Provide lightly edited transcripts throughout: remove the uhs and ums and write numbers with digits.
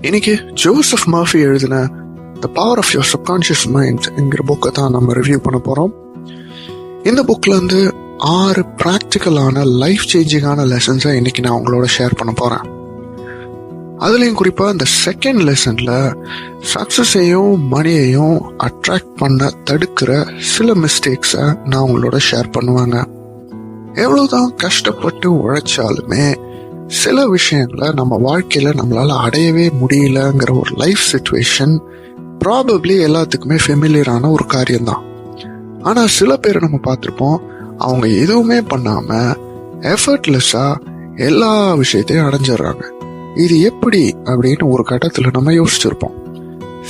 இன்னைக்கு Joseph Murphy எழுதின the power of your subconscious mind என்கிற புக்கை தான் நம்ம ரிவ்யூ பண்ண போறோம். இந்த புக்ல இருந்து 6 ப்ராக்டிக்கலான லைஃப் சேஞ்சிங்கான லெசன்ஸை இன்னைக்கு நான் உங்களோட ஷேர் பண்ண போறேன். அதுலயும் குறிப்பா இந்த செகண்ட் லெசன்ல சக்சஸையும் மணியையும் அட்ராக்ட் பண்ண தடுக்கிற சில மிஸ்டேக்ஸை நான் உங்களோட ஷேர் பண்ணுவாங்க. எவ்வளவுதான் கஷ்டப்பட்டு உழைச்சாலுமே சில விஷயங்களை நம்ம வாழ்க்கையில நம்மளால அடையவே முடியலங்கிற ஒரு லைஃப் சிச்சுவேஷன் ப்ராபப்ளி எல்லாத்துக்குமே ஃபெமிலியரான ஒரு காரியம்தான். ஆனா சில பேரை நம்ம பார்த்திருப்போம், அவங்க எதுவுமே பண்ணாம எஃபர்ட்லெஸ்ஸா எல்லா விஷயத்தையும் அடைஞ்சிடறாங்க. இது எப்படி அப்படின்னு ஒரு கட்டத்துல நம்ம யோசிச்சிருப்போம்.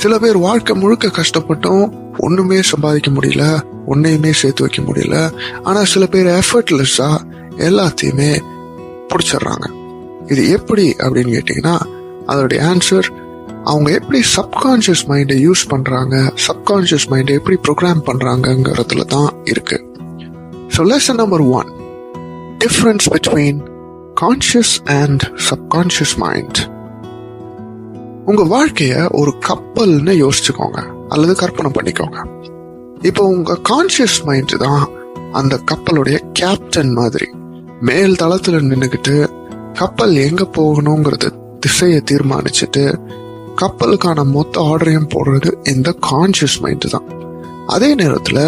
சில பேர் வாழ்க்கை முழுக்க கஷ்டப்பட்டும் ஒண்ணுமே சம்பாதிக்க முடியல, ஒன்னையுமே சேர்த்து வைக்க முடியல. ஆனா சில பேர் எஃபர்ட்லெஸ்ஸா எல்லாத்தையுமே பிடிச்சிடுறாங்க. இது எப்படி அப்படின்னு கேட்டீங்கன்னா அதோடைய ஆன்சர் அவங்க எப்படி சப்கான்ஷியஸ் மைண்டை யூஸ் பண்றாங்க, சப்கான்ஷியஸ் மைண்டை எப்படி ப்ரோக்ராம் பண்றாங்கிறதுல தான் இருக்கு. So lesson number 1, difference between conscious and subconscious mind. உங்க வாழ்க்கைய ஒரு கப்பல்னு யோசிச்சுக்கோங்க அல்லது கற்பனை பண்ணிக்கோங்க. இப்போ உங்க கான்ஷியஸ் மைண்ட் தான் அந்த கப்பலுடைய கேப்டன் மாதிரி. மேல் தளத்துல நின்னுக்கிட்டு கப்பல் எங்க போகணுங்கிறது திசையை தீர்மானிச்சுட்டு கப்பலுக்கான மொத்த ஆர்டரையும் போடுறது இந்த கான்ஷியஸ் மைண்ட் தான். அதே நேரத்துல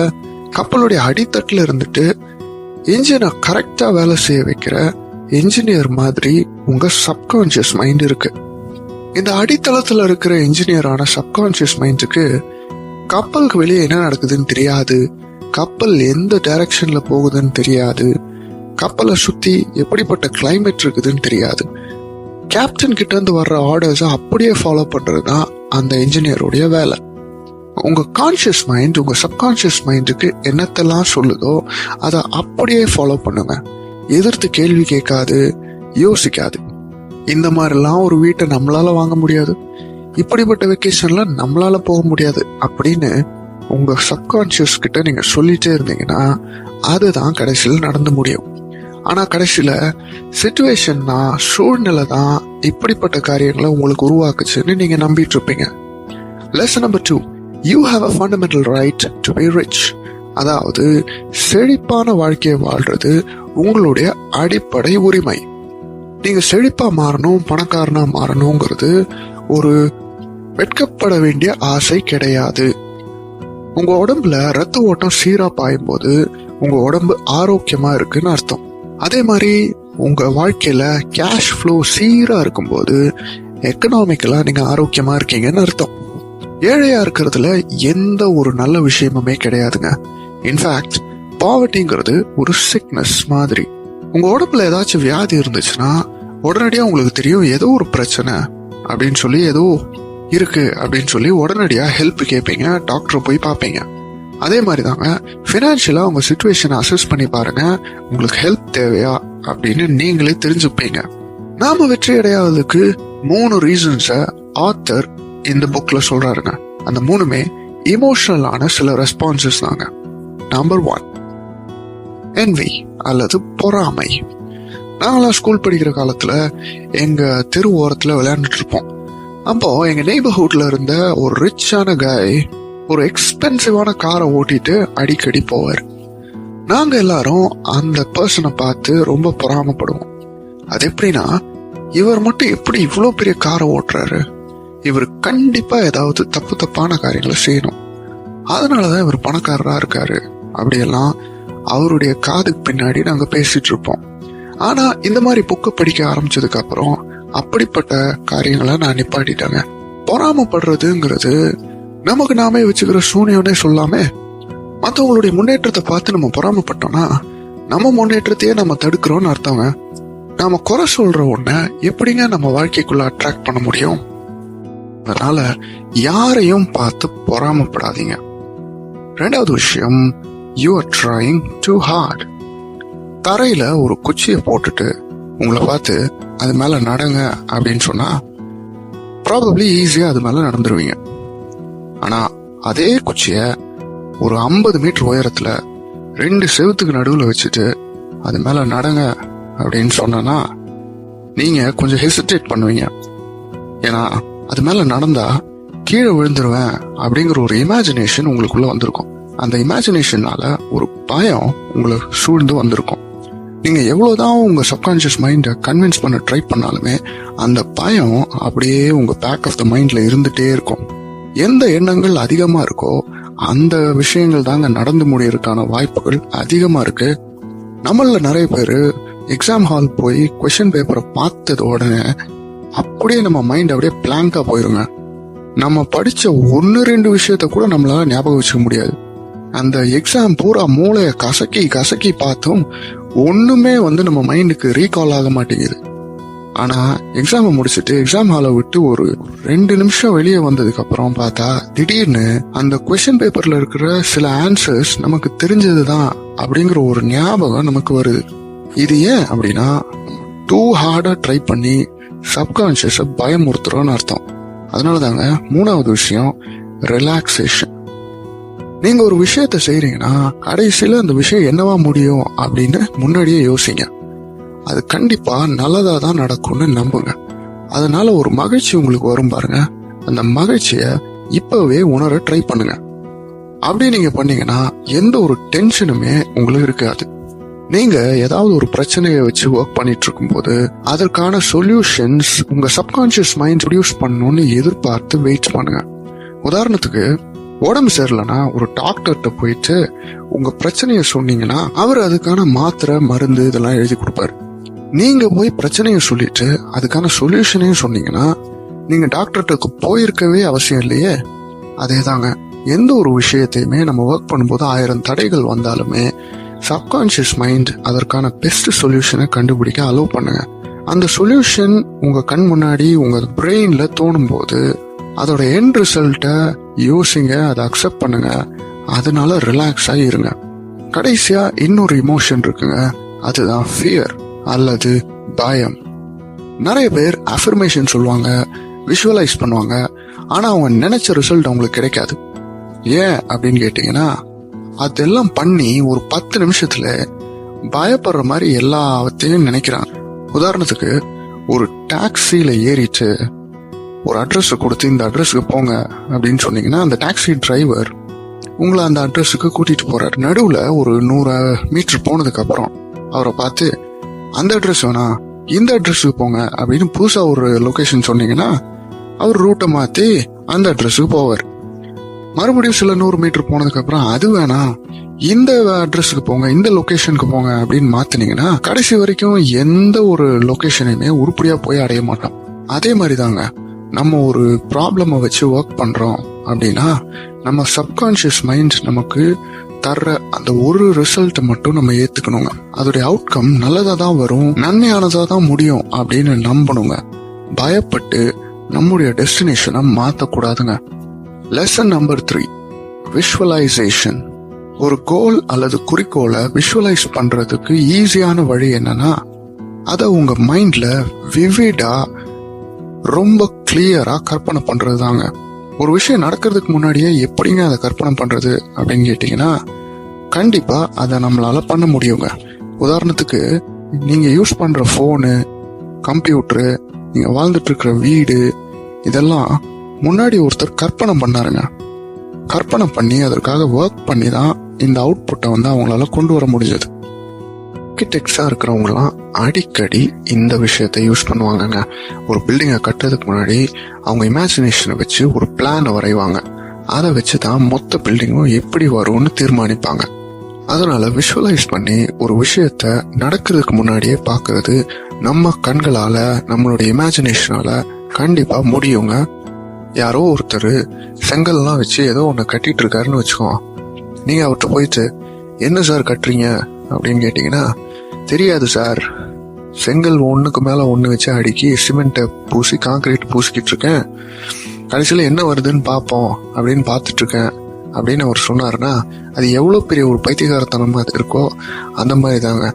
கப்பலுடைய அடித்தட்டுல இருந்துட்டு இன்ஜினை கரெக்டா வேலை செய்ய வைக்கிற இன்ஜினியர் மாதிரி உங்க சப்கான்ஷியஸ் மைண்ட் இருக்கு. இந்த அடித்தளத்துல இருக்கிற இன்ஜினியரான சப்கான்ஷியஸ் மைண்டுக்கு கப்பலுக்கு வெளியே என்ன நடக்குதுன்னு தெரியாது, கப்பல் எந்த டைரக்ஷன்ல போகுதுன்னு தெரியாது, கப்பலை சுத்தி எப்படிப்பட்ட கிளைமேட் இருக்குதுன்னு தெரியாது. கேப்டன் கிட்ட இருந்து வர்ற ஆர்டர்ஸை அப்படியே ஃபாலோ பண்றதுதான் அந்த இன்ஜினியருடைய வேலை. உங்க கான்ஷியஸ் மைண்ட் உங்க சப்கான்ஷியஸ் மைண்டுக்கு என்னத்தெல்லாம் சொல்லுதோ அதை அப்படியே ஃபாலோ பண்ணுங்க. எதிர்த்து கேள்வி கேட்காது, யோசிக்காது. இந்த மாதிரிலாம் ஒரு வீட்டை நம்மளால வாங்க முடியாது, இப்படிப்பட்ட வெக்கேஷன்ல நம்மளால போக முடியாது அப்படின்னு உங்க சப்கான்ஷியஸ் கிட்ட நீங்க சொல்லிட்டே இருந்தீங்கன்னா அதுதான் கடைசியில் நடந்து முடியும். ஆனா கடைசியில சிச்சுவேஷன் தான், சூழ்நிலை தான் இப்படிப்பட்ட காரியங்களை உங்களுக்கு உருவாக்குச்சுன்னு நீங்க நம்பிட்டு இருப்பீங்க. Lesson number 2, you have a fundamental right to be rich. அதாவது செழிப்பான வாழ்க்கையை வாழ்றது உங்களுடைய அடிப்படை உரிமை. நீங்க செழிப்பா மாறணும், பணக்காரனா மாறணுங்கிறது ஒரு வெட்கப்பட வேண்டிய ஆசை கிடையாது. உங்க உடம்புல ரத்த ஓட்டம் சீரா பாயும் போது உங்க உடம்பு ஆரோக்கியமா இருக்குன்னு அர்த்தம். அதே மாதிரி உங்க வாழ்க்கையில கேஷ் ஃப்ளோ சீரா இருக்கும்போது எக்கனாமிக்கலா நீங்க ஆரோக்கியமா இருக்கீங்கன்னு அர்த்தம். ஏழையா இருக்கிறதுல எந்த ஒரு நல்ல விஷயமுமே கிடையாதுங்க. இன்ஃபேக்ட் பாவர்ட்டிங்கிறது ஒரு சிக்னஸ் மாதிரி. உங்க உடம்புல ஏதாச்சும் வியாதி இருந்துச்சுன்னா உடனடியா உங்களுக்கு தெரியும் ஏதோ ஒரு பிரச்சனை அப்படின்னு சொல்லி, ஏதோ இருக்கு அப்படின்னு சொல்லி உடனடியா ஹெல்ப் கேட்பீங்க, டாக்டரை போய் பார்ப்பீங்க. அதே மாதிரி தாங்க ஃபினான்ஷியலா உங்க சிச்சுவேஷனை அசஸ் பண்ணி பாருங்க, உங்களுக்கு ஹெல்ப் தேவையா அப்படின்னு நீங்களே தெரிஞ்சுப்பீங்க. நாம வெற்றி அடையாததுக்கு 3 ரீசன்ஸ ஆத்தர் இந்த புக்ல சொல்றாருங்க. அந்த 3மே இமோஷனலான சில ரெஸ்பான்சஸ் தாங்க. நம்பர் 1, envy அல்லது பொறாமை. நாங்களாம் ஸ்கூல் படிக்கிற காலத்துல எங்க தெரு ஓரத்துல விளையாண்டுட்டு இருப்போம். அப்போ எங்க நெய்பர்ஹுட்ல இருந்த ஒரு ரிச்சான காய் ஒரு எக்ஸ்பென்சிவான காரை ஓட்டிட்டு அடிக்கடி போவார். நாங்க எல்லாரும் அந்த பர்சனை பார்த்து ரொம்ப பொறாமப்படுவோம். அது எப்படின்னா, இவர் மட்டும் எப்படி இவ்வளவு பெரிய காரை ஓட்டுறாரு, இவர் கண்டிப்பா ஏதாவது தப்பான காரியங்களை செய்யணும், அதனாலதான் இவர் பணக்காரரா இருக்காரு அப்படியெல்லாம் அவருடைய காதுக்கு பின்னாடி நாங்க பேசிட்டு இருப்போம். ஆனா இந்த மாதிரி புக்கை படிக்க ஆரம்பிச்சதுக்கு அப்புறம் அப்படிப்பட்ட காரியங்களை நான் நிப்பாட்டிட்டேங்க. பொறாமப்படுறதுங்கிறது நமக்கு நாமே வச்சுக்கிற சூனியனே சொல்லாமே. மற்றவங்களுடைய முன்னேற்றத்தை பார்த்து நம்ம பொறாமப்பட்டோம்னா நம்ம முன்னேற்றத்தையே நம்ம தடுக்கிறோம்னு அர்த்தங்க. நாம குறை சொல்ற ஒன்ன எப்படிங்க நம்ம வாழ்க்கைக்குள்ள அட்ராக்ட் பண்ண முடியும்? அதனால யாரையும் பார்த்து பொறாமப்படாதீங்க. 2வது விஷயம், you are trying too hard. தரையில ஒரு குச்சியை போட்டுட்டு உங்களை பார்த்து அது மேல நடங்க அப்படின்னு சொன்னா ப்ராபப்ளி ஈஸியா அது மேல நடந்துருவீங்க. ஆனா அதே குச்சிய ஒரு 50 மீட்டர் உயரத்துல 2 செவுத்துக்கு நடுவுல வச்சுட்டு அது மேல நடங்க அப்படின்னு சொன்னா நீங்க கொஞ்சம் ஹெசிடேட் பண்ணுவீங்க. ஏன்னா அது மேல நடந்தா கீழே விழுந்துருவேன் அப்படிங்கிற ஒரு இமேஜினேஷன் உங்களுக்குள்ள வந்திருக்கும். அந்த இமேஜினேஷனால ஒரு பயம் உங்களை சூழ்ந்து வந்திருக்கும். நீங்க எவ்வளவுதான் உங்க சப்கான்சியஸ் மைண்டை கன்வின்ஸ் பண்ண ட்ரை பண்ணாலுமே அந்த பயம் அப்படியே உங்க பேக் ஆஃப் த மைண்ட்ல இருந்துட்டே இருக்கும். எந்த எண்ணங்கள் அதிகமா இருக்கோ அந்த விஷயங்கள் தாங்க நடந்து முடியறதுக்கான வாய்ப்புகள் அதிகமா இருக்கு. நம்மள நிறைய பேரு எக்ஸாம் ஹால் போய் கொஸ்டின் பேப்பரை பார்த்தது உடனே அப்படியே நம்ம மைண்ட் அப்படியே பிளாங்கா போயிருங்க. நம்ம படிச்ச 1-2 விஷயத்த கூட நம்மளால ஞாபகம் வச்சுக்க முடியாது. அந்த எக்ஸாம் பூரா மூளைய கசக்கி கசக்கி பார்த்தும் ஒண்ணுமே நம்ம மைண்டுக்கு ரீகால் ஆக மாட்டேங்குது. ஆனா எக்ஸாமை முடிச்சுட்டு எக்ஸாம் ஹாலை விட்டு ஒரு 2 நிமிஷம் வெளியே வந்ததுக்கு அப்புறம் பார்த்தா திடீர்னு அந்த கொஸ்டின் பேப்பர்ல இருக்கிற சில ஆன்சர்ஸ் நமக்கு தெரிஞ்சதுதான் அப்படிங்கிற ஒரு ஞாபகம் நமக்கு வருது. இது ஏன் அப்படின்னா டூ ஹார்டா ட்ரை பண்ணி சப்கான்சியஸ பயமுறுத்துறோம்னு அர்த்தம். அதனாலதாங்க 3வது விஷயம் ரிலாக்ஸேஷன். நீங்க ஒரு விஷயத்த செய்றீங்கன்னா கடைசியில அந்த விஷயம் என்னவா முடியும் அப்படின்னு முன்னாடியே யோசிங்க. அது கண்டிப்பா நல்லதா தான் நடக்கும்னு நம்புங்க. அதனால ஒரு மகிழ்ச்சி உங்களுக்கு வரும் பாருங்க. அந்த மகிழ்ச்சிய இப்பவே உணர ட்ரை பண்ணுங்க. அப்படி நீங்க பண்ணீங்கன்னா எந்த ஒரு டென்ஷனுமே உங்களுக்கு இருக்காது. நீங்க ஏதாவது ஒரு பிரச்சனையை வச்சு ஒர்க் பண்ணிட்டு இருக்கும் போது அதற்கான சொல்யூஷன்ஸ் உங்க சப்கான்சியஸ் மைண்ட் ப்ரொடியூஸ் பண்ணணும்னு எதிர்பார்த்து வெயிட் பண்ணுங்க. உதாரணத்துக்கு உடம்பு சரியில்லைன்னா ஒரு டாக்டர்கிட்ட போயிட்டு உங்க பிரச்சனைய சொன்னீங்கன்னா அவர் அதுக்கான மாத்திரை மருந்து இதெல்லாம் எழுதி கொடுப்பாரு. நீங்க போய் பிரச்சனைய சொல்லிட்டு அதுக்கான சொல்யூஷனையும் சொன்னீங்கன்னா நீங்க டாக்டர்கிட்ட போயிருக்கவே அவசியம் இல்லையே. அதேதாங்க எந்த ஒரு விஷயத்தையுமே நம்ம ஒர்க் பண்ணும்போது 1000 தடைகள் வந்தாலுமே சப்கான்சியஸ் மைண்ட் அதற்கான பெஸ்ட் சொல்யூஷனை கண்டுபிடிக்க அலோவ் பண்ணுங்க. அந்த சொல்யூஷன் உங்க கண் முன்னாடி உங்க பிரெயின்ல தோணும் போது அதோட எண்ட் ரிசல்ட்ட யோசிங்க, அதை அக்செப்ட் பண்ணுங்க, அதனால ரிலாக்ஸ் ஆகி இருங்க. கடைசியா இன்னொரு இமோஷன் இருக்குங்க, அதுதான் ஃபியர் அல்லது பயம். நிறைய பேர் அஃபர்மேஷன் சொல்லுவாங்க, விஷுவலைஸ் பண்ணுவாங்க, ஆனா அவங்க நினைச்ச ரிசல்ட் அவங்களுக்கு கிடைக்காது. ஏன் அப்படின்னு கேட்டீங்கன்னா அதெல்லாம் பண்ணி ஒரு 10 நிமிஷத்துல பயப்படுற மாதிரி எல்லாத்தையும் நினைக்கிறாங்க. உதாரணத்துக்கு ஒரு டாக்ஸில ஏறிட்டு ஒரு அட்ரஸ் கொடுத்து இந்த அட்ரஸுக்கு போங்க அப்படின்னு சொன்னீங்கன்னா அந்த டாக்ஸி டிரைவர் உங்களை அந்த அட்ரஸுக்கு கூட்டிட்டு போறாரு. நடுவுல ஒரு 100 மீட்டர் போனதுக்கு அப்புறம் அவரை பார்த்து அந்த அட்ரஸ் வேணா இந்த அட்ரஸுக்கு போங்க அப்படின்னு புதுசா ஒரு லொகேஷன் சொன்னீங்கன்னா அவர் ரூட்டை மாத்தி அந்த அட்ரஸுக்கு போவார். மறுபடியும் சில 100 மீட்டர் போனதுக்கு அப்புறம் அது வேணா இந்த அட்ரஸுக்கு போங்க, இந்த லொகேஷனுக்கு போங்க அப்படின்னு மாத்தினீங்கன்னா கடைசி வரைக்கும் எந்த ஒரு லொகேஷனையுமே உருப்படியா போய் அடைய மாட்டோம். அதே மாதிரி தாங்க நம்ம ஒரு ப்ராப்ளமை வச்சு ஒர்க் பண்றோம் அப்படின்னா நம்ம சப்கான்சியஸ் மைண்ட் நமக்கு தர்ற அந்த ஒரு ரிசல்ட் மட்டும் நம்ம ஏத்துக்கணுங்க. அதோடைய அவுட்கம் நல்லதா தான் வரும், நன்மையானதா தான் முடியும் அப்படின்னு நம்பணுங்க. பயப்பட்டு நம்முடைய டெஸ்டினேஷனை மாத்தக்கூடாதுங்க. Lesson number 3, visualisation. ஒரு கோல் அல்லது குறிக்கோளை விஷுவலைஸ் பண்றதுக்கு ஈஸியான வழி என்னன்னா அதை உங்க மைண்ட்ல விவிடா ரொம்ப கிளியரா கற்பனை பண்றது தாங்க. ஒரு விஷயம் நடக்கிறதுக்கு முன்னாடியே எப்படிங்க அதை கற்பனை பண்றது அப்படின்னு கேட்டீங்கன்னா கண்டிப்பா அதை நம்மளால பண்ண முடியுங்க. உதாரணத்துக்கு நீங்க யூஸ் பண்ற போனு, கம்ப்யூட்டரு, நீங்க வாழ்ந்துட்டு இருக்கிற வீடு இதெல்லாம் முன்னாடி ஒருத்தர் கற்பனை பண்ணாருங்க. கற்பனை பண்ணி அதற்காக ஒர்க் பண்ணி தான் இந்த அவுட்புட்டை அவங்களால கொண்டு வர முடிஞ்சது. ஆர்கிடெக்ட்ஸா இருக்கிறவங்கலாம் அடிக்கடி இந்த விஷயத்தை யூஸ் பண்ணுவாங்கங்க. ஒரு பில்டிங்கை கட்டுறதுக்கு முன்னாடி அவங்க இமேஜினேஷனை வச்சு ஒரு பிளானை வரைவாங்க. அதை வச்சு தான் மொத்த பில்டிங்கும் எப்படி வரும்னு தீர்மானிப்பாங்க. அதனால விஷுவலைஸ் பண்ணி ஒரு விஷயத்த நடக்கிறதுக்கு முன்னாடியே பார்க்கறது நம்ம கண்களால நம்மளுடைய இமேஜினேஷனால கண்டிப்பா முடியுங்க. யாரோ ஒருத்தர் செங்கல்லாம் வச்சு ஏதோ ஒன்று கட்டிட்டு இருக்காருன்னு வச்சுக்கோ. நீங்க அவர்கிட்ட போயிட்டு என்ன சார் கட்டுறீங்க அப்படின்னு கேட்டீங்கன்னா தெரியாது சார், செங்கல் ஒண்ணுக்கு மேல ஒண்ணு வச்சு அடுக்கி சிமெண்ட்டை பூசி கான்கிரீட் பூசிக்கிட்டு இருக்கேன், கடைசியில என்ன வருதுன்னு பார்ப்போம் அப்படின்னு பார்த்துட்டு இருக்கேன் அப்படின்னு அவர் சொன்னாருன்னா அது எவ்வளவு பெரிய ஒரு பைத்தியகாரத்தனமா இருக்கோ அந்த மாதிரி தாங்க.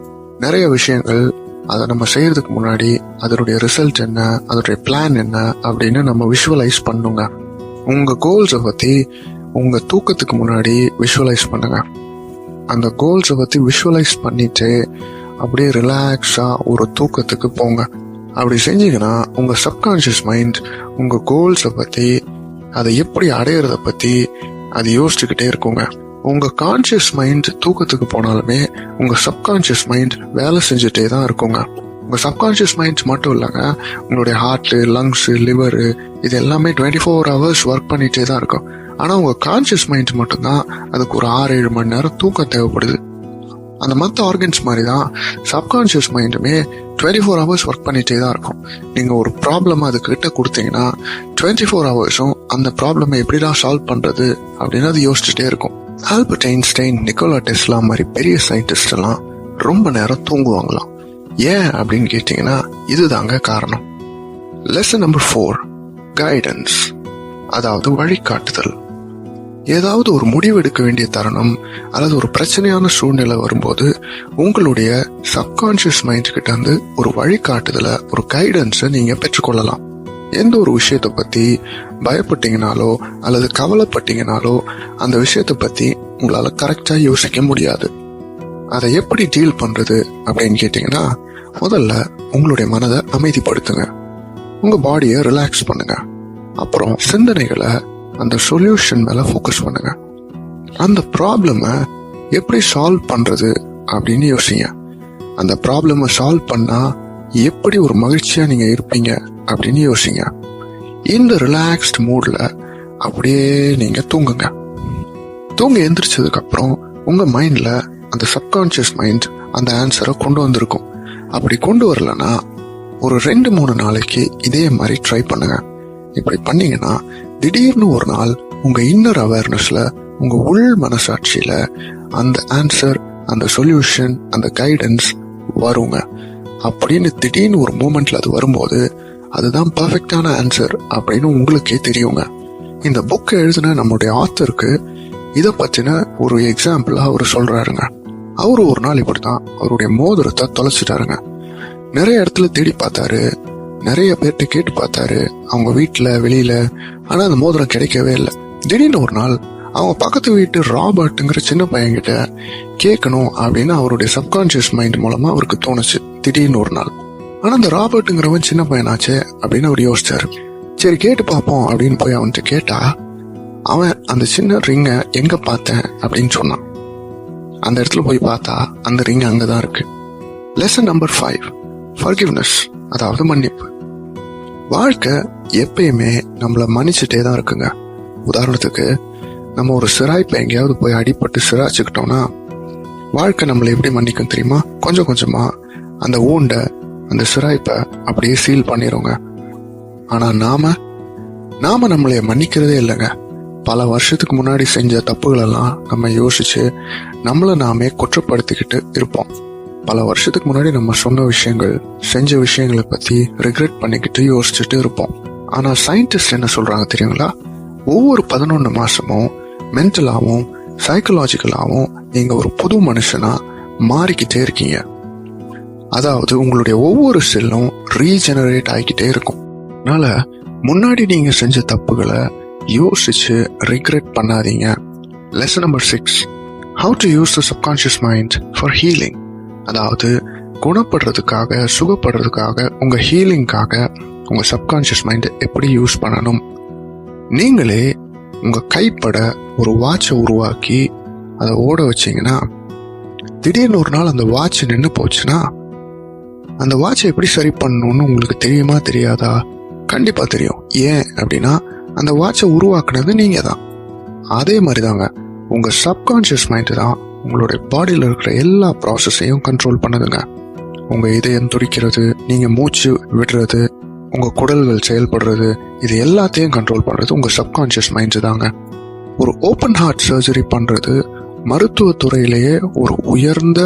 நிறைய விஷயங்கள் அதை நம்ம செய்யறதுக்கு முன்னாடி அதனுடைய ரிசல்ட் என்ன, அதனுடைய பிளான் என்ன அப்படின்னு நம்ம விஷுவலைஸ் பண்ணுங்க. உங்க கோல்ஸை பத்தி உங்க தூக்கத்துக்கு முன்னாடி விஷுவலைஸ் பண்ணுங்க. அந்த கோல்ஸை பத்தி விஷுவலைஸ் பண்ணிட்டு அப்படியே ரிலாக்ஸா ஒரு தூக்கத்துக்கு போங்க. அப்படி செஞ்சீங்கன்னா உங்க சப்கான்ஷியஸ் மைண்ட் உங்க கோல்ஸை பத்தி, அதை எப்படி அடையிறத பத்தி அது யோசிச்சுக்கிட்டே இருக்குங்க. உங்க கான்சியஸ் மைண்ட் தூக்கத்துக்கு போனாலுமே உங்க சப்கான்ஷியஸ் மைண்ட் வேலை செஞ்சுட்டே தான் இருக்குங்க. உங்க சப்கான்ஷியஸ் மைண்ட் மட்டும் இல்லைங்க, உங்களுடைய ஹார்ட், லங்ஸ், லிவர் இது எல்லாமே 24 hours ஒர்க் பண்ணிட்டே தான் இருக்கும். ஆனா உங்க கான்சியஸ் மைண்ட் மட்டும்தான் அதுக்கு ஒரு 6-7 மணி நேரம் தூக்கம் தேவைப்படுது. அந்த மற்ற ஆர்கன்ஸ் மாதிரி தான் சப்கான்ஷியஸ் மைண்டுமே 24 hours ஒர்க் பண்ணிட்டே தான் இருக்கும். நீங்க ஒரு ப்ராப்ளம் அது கிட்ட கொடுத்தீங்கன்னா 24 hours அந்த ப்ராப்ளமை எப்படிதான் சால்வ் பண்றது அப்படின்னு அது யோசிச்சுட்டே இருக்கும். ஆல்பர்ட் ஐன்ஸ்டைன், நிக்கோலா டெஸ்லா மாதிரி பெரிய சயின்டிஸ்ட் எல்லாம் ரொம்ப நேரம் தூங்குவாங்களாம். ஏன் அப்படின்னு கேட்டீங்கன்னா இதுதாங்க காரணம். லெசன் நம்பர் 4, கைடன்ஸ், அதாவது வழிகாட்டுதல். ஏதாவது ஒரு முடிவு எடுக்க வேண்டிய தருணம் அல்லது ஒரு பிரச்சனையான சூழ்நிலை வரும்போது உங்களுடைய சப்கான்ஷியஸ் மைண்ட் கிட்ட இருந்து ஒரு வழிகாட்டுதலை, ஒரு கைடன்ஸை நீங்க பெற்றுக்கொள்ளலாம். எந்த ஒரு விஷயத்தை பத்தி பயப்பட்டீங்கனாலோ அல்லது கவலைப்பட்டீங்கனாலோ அந்த விஷயத்தை பத்தி உங்களால கரெக்டா யோசிக்க முடியாது. அதை எப்படி டீல் பண்றது அப்படின்னு கேட்டீங்கன்னா, முதல்ல உங்களுடைய மனதை அமைதிப்படுத்துங்க, உங்க பாடியை ரிலாக்ஸ் பண்ணுங்க, அப்புறம் சிந்தனைகளை அந்த சொல்யூஷன் மேல ஃபோக்கஸ் பண்ணுங்க. அந்த ப்ராப்ளமை எப்படி சால்வ் பண்றது அப்படின்னு யோசிங்க. அந்த ப்ராப்ளமை சால்வ் பண்ணா எப்படி ஒரு மகிழ்ச்சியா நீங்க இருப்பீங்க அப்படின்னு யோசிங்க. இந்த ரிலாக்ஸ்ட் மூட்ல அப்படியே நீங்க தூங்குங்க. தூங்க எந்திரிச்சதுக்கு அப்புறம் உங்க மைண்ட்ல அந்த சப்கான்ஷியஸ் மைண்ட் அந்த ஆன்சரை கொண்டு வந்திருக்கும். அப்படி கொண்டு வரலன்னா ஒரு 2-3 நாளைக்கு இதே மாதிரி ட்ரை பண்ணுங்க. இப்படி பண்ணீங்கன்னா திடீர்னு ஒரு நாள் உங்க இன்னர் அவேர்னஸ்ல, உங்க உள் மனசாட்சியில அந்த ஆன்சர், அந்த சொல்யூஷன், அந்த கைடன்ஸ் வருங்க. அப்படின்னு திடீர்னு ஒரு மூமெண்ட்ல அது வரும்போது அதுதான் பர்ஃபெக்டான ஆன்சர் அப்படின்னு உங்களுக்கே தெரியுங்க. இந்த புக் எழுதின நம்முடைய ஆத்தருக்கு இதை பத்தின ஒரு எக்ஸாம்பிளா அவரு சொல்றாருங்க. அவரு ஒரு நாள் இப்படித்தான் அவருடைய மோதிரத்தை தொலைச்சிட்டாருங்க. நிறைய இடத்துல தேடி பார்த்தாரு, நிறைய பேர்கிட்ட கேட்டு பார்த்தாரு, அவங்க வீட்டுல, வெளியில. ஆனா அந்த மோதிரம் கிடைக்கவே இல்லை. திடீர்னு ஒரு நாள் அவங்க பக்கத்து வீட்டு ராபர்ட்ங்கிற சின்ன பையன்கிட்ட கேட்கணும் அப்படின்னு அவருடைய சப்கான்ஷியஸ் மைண்ட் மூலமா அவருக்கு தோணுச்சு திடீர்னு ஒரு நாள். ஆனா அந்த ராபர்ட்ங்கிறவன் சின்ன பையனாச்சே அப்படின்னு அவர் யோசிச்சாரு. சரி கேட்டு பார்ப்போம் அப்படின்னு போய் அவன்கிட்ட கேட்டா அவன் அந்த சின்ன ரிங்கை எங்க பார்த்தேன் அப்படின்னு சொன்னான். அந்த இடத்துல போய் பார்த்தா அந்த ரிங் அங்கதான் இருக்கு. லெசன் நம்பர் 5, ஃபர்கிவ்னஸ், அதாவது மன்னிப்பு. வாழ்க்கை எப்பயுமே நம்மள மன்னிச்சுட்டே தான் இருக்குங்க. உதாரணத்துக்கு நம்ம ஒரு சிராய்ப்பை எங்கேயாவது போய் அடிபட்டு சிராய்ச்சுக்கிட்டோம்னா வாழ்க்கை நம்மளை எப்படி மன்னிக்கும் தெரியுமா? கொஞ்சம் கொஞ்சமா அந்த ஊண்டை, அந்த சிராய்ப்பை அப்படியே சீல் பண்ணிடுங்க. ஆனா நாம நம்மளைய மன்னிக்கிறதே இல்லைங்க. பல வருஷத்துக்கு முன்னாடி செஞ்ச தப்புகள் எல்லாம் நம்ம யோசிச்சு நம்மள நாமே குற்றப்படுத்திக்கிட்டு இருப்போம். பல வருஷத்துக்கு முன்னாடி நம்ம சொன்ன விஷயங்கள், செஞ்ச விஷயங்களை பத்தி ரிக்ரெட் பண்ணிக்கிட்டு யோசிச்சுட்டு இருப்போம். ஆனா சயின்டிஸ்ட் என்ன சொல்றாங்க தெரியுங்களா? ஒவ்வொரு 11 மாசமும் மென்டலாவும் சைக்கலாஜிக்கலாவும் நீங்க ஒரு புது மனுஷனா மாறிக்கிட்டே இருக்கீங்க. அதாவது உங்களுடைய ஒவ்வொரு செல்லும் ரீஜெனரேட் ஆகிக்கிட்டே இருக்கும். அதனால முன்னாடி நீங்க செஞ்ச தப்புகளை யோசிச்சு ரிக்ரெட் பண்ணாதீங்க. Lesson number 6, how to use the subconscious mind for healing. அதாவது குணப்படுறதுக்காக, சுகப்படுறதுக்காக, உங்க ஹீலிங்காக உங்க சப்கான்ஷியஸ் மைண்ட் எப்படி யூஸ் பண்ணணும். நீங்களே உங்க கைப்பட ஒரு வாட்சை உருவாக்கி அதை ஓட வச்சீங்கன்னா திடீர்னு ஒரு நாள் அந்த வாட்ச் நின்று போச்சுன்னா அந்த வாட்சை எப்படி சரி பண்ணணும்னு உங்களுக்கு தெரியுமா தெரியாதா? கண்டிப்பா தெரியும். ஏன் அப்படின்னா அந்த வாட்சை உருவாக்குனது நீங்க தான். அதே மாதிரிதாங்க உங்க சப்கான்ஷியஸ் மைண்ட் தான் உங்களுடைய பாடியில் இருக்கிற எல்லா ப்ராசஸையும் கண்ட்ரோல் பண்ணுதுங்க. உங்க இதயம் துடிக்கிறது, நீங்க மூச்சு விடுறது, உங்க குடல்கள் செயல்படுறது, இது எல்லாத்தையும் கண்ட்ரோல் பண்றது உங்க சப்கான்ஷியஸ் மைண்ட் தாங்க. ஒரு ஓப்பன் ஹார்ட் சர்ஜரி பண்றது மருத்துவத்துறையிலேயே ஒரு உயர்ந்த,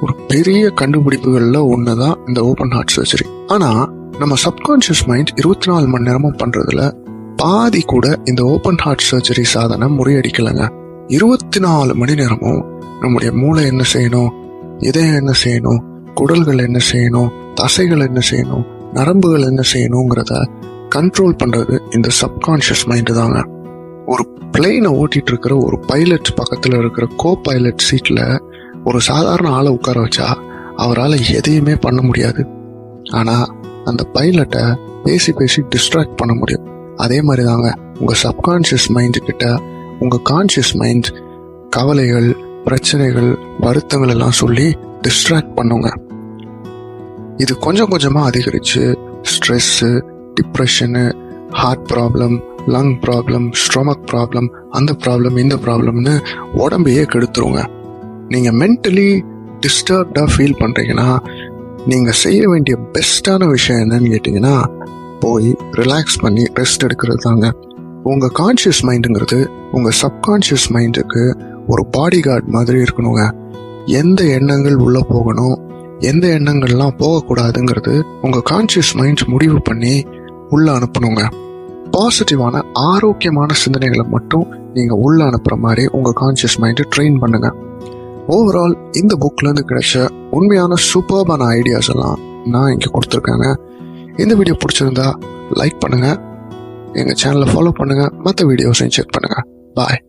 ஒரு பெரிய கண்டுபிடிப்புகள்ல ஒண்ணுதான் இந்த ஓப்பன் ஹார்ட் சர்ஜரி. ஆனா நம்ம சப்கான்ஷியஸ் மைண்ட் 24 மணி நேரமும் பண்றதுல பாதி கூட இந்த ஓப்பன் ஹார்ட் சர்ஜரி சாதனை முறியடிக்கலைங்க. 24 மணி நேரமும் நம்முடைய மூளை என்ன செய்யணும், இதயம் என்ன செய்யணும், குடல்கள் என்ன செய்யணும், தசைகள் என்ன செய்யணும், நரம்புகள் என்ன செய்யணுங்கிறத கண்ட்ரோல் பண்றது இந்த சப்கான்ஷியஸ் மைண்ட் தாங்க. ஒரு பிளெயினை ஓட்டிட்டு இருக்கிற ஒரு பைலட் பக்கத்துல இருக்கிற கோ பைலட் சீட்ல ஒரு சாதாரண ஆளை உட்கார வச்சா அவரால் எதையுமே பண்ண முடியாது. ஆனா அந்த பைலட்டை பேசி பேசி டிஸ்ட்ராக்ட் பண்ண முடியும். அதே மாதிரி தாங்க உங்கள் சப்கான்ஷியஸ் மைண்டு கிட்ட உங்கள் கான்ஷியஸ் மைண்ட் கவலைகள், பிரச்சனைகள், வருத்தங்கள் எல்லாம் சொல்லி டிஸ்ட்ராக்ட் பண்ணுங்க. இது கொஞ்சம் கொஞ்சமாக அதிகரித்து stress, depression, heart problem, lung problem, stomach problem, அந்த ப்ராப்ளம் இந்த ப்ராப்ளம்னு உடம்பையே கெடுத்துருங்க. நீங்கள் மென்டலி டிஸ்டர்ப்டாக ஃபீல் பண்ணுறீங்கன்னா நீங்கள் செய்ய வேண்டிய பெஸ்ட்டான விஷயம் என்னன்னு கேட்டிங்கன்னா போய் ரிலாக்ஸ் பண்ணி ரெஸ்ட் எடுக்கிறது தாங்க. உங்கள் கான்ஷியஸ் மைண்டுங்கிறது உங்கள் சப்கான்ஷியஸ் மைண்டுக்கு ஒரு பாடி கார்டு மாதிரி இருக்கணுங்க. எந்த எண்ணங்கள் உள்ளே போகணும், எந்த எண்ணங்கள்லாம் போகக்கூடாதுங்கிறது உங்கள் கான்ஷியஸ் மைண்ட் முடிவு பண்ணி உள்ளே அனுப்பணுங்க. பாசிட்டிவான ஆரோக்கியமான சிந்தனைகளை மட்டும் நீங்கள் உள்ளே அனுப்புகிற மாதிரி உங்கள் கான்ஷியஸ் மைண்டை ட்ரெயின் பண்ணுங்க. ஓவரால் இந்த புக்லேருந்து கிடைச்ச உண்மையான சூப்பர்பான ஐடியாஸ் எல்லாம் நான் இங்கே கொடுத்துருக்கேங்க. இந்த வீடியோ பிடிச்சிருந்தா லைக் பண்ணுங்கள், எங்கள் சேனலை ஃபாலோ பண்ணுங்கள், மற்ற வீடியோஸையும் செக் பண்ணுங்கள். பாய்.